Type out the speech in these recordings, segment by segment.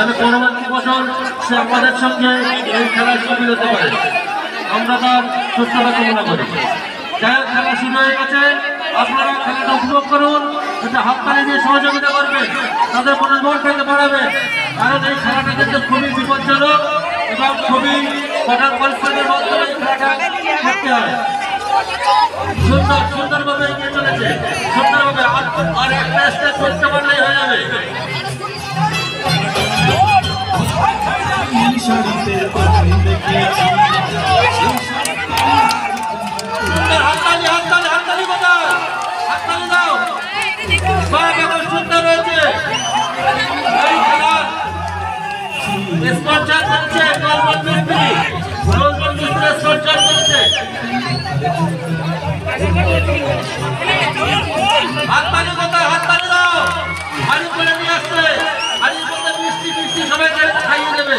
যেন পরবর্তী বছর সে আমাদের সঙ্গে এই খেলায় সামিল হতে পারে, আমরা তার সুস্থতা কামনা করি। যাই হোক, খেলা শুরু হয়ে গেছে, আপনারা খেলাটা উপভোগ করুন, এটা হাততালি দিয়ে সহযোগিতা করবেন, তাদের মনোবল পেতে বাড়াবেন, কারণ এই খেলাটা কিন্তু খুবই বিপজ্জনক এবং খুবই কঠোর পরিশ্রমের মাধ্যমে এই খেলাটা খেলতে হয়। সুন্দরভাবে এগিয়ে চলেছে, সুন্দরভাবে আর একটা স্টেজ করতে পারলেই হয়ে যাবে। হাততালি বাজাও, হাততালি দাও, সুন্দর হয়েছে। এই খেলার স্পন্সর করছে নজরুল মিস্ত্রি, স্পন্সর করছে। হাততালি কোথায়? হাততালি দাও, হাড়ি করে নিয়ে আসছে, হাড়ি করতে মিষ্টি মিষ্টি সবাইকে খাইয়ে দেবে।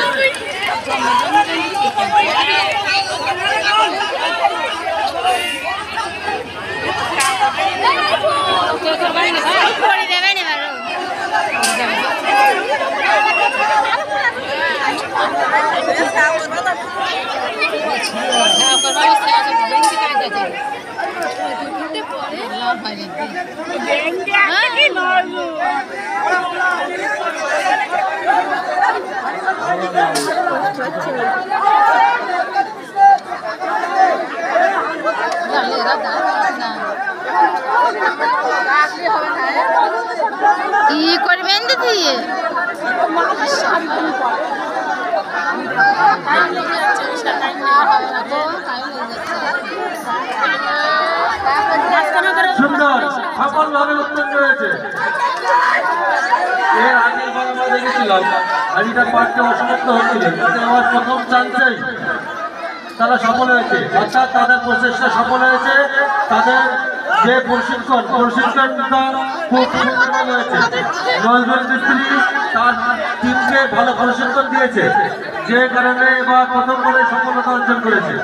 কি করবেন দিদি? সুন্দর সফলভাবে উত্তীর্ণ হয়েছে। এর আগের বার আমরা দেখেছিলাম হাড়িটা পারতে অসমর্থ হচ্ছিল, আমার প্রথম চান্সেই তারা সফল হয়েছে, অর্থাৎ তাদের প্রচেষ্টা সফল হয়েছে। তাদের যে প্রশিক্ষণটা খুব সুন্দরভাবে হয়েছে। নজরুল মিস্ত্রি তার টিমকে ভালো প্রশিক্ষণ দিয়েছে, যে কারণে এবার প্রথম করে সফলতা অর্জন করেছে।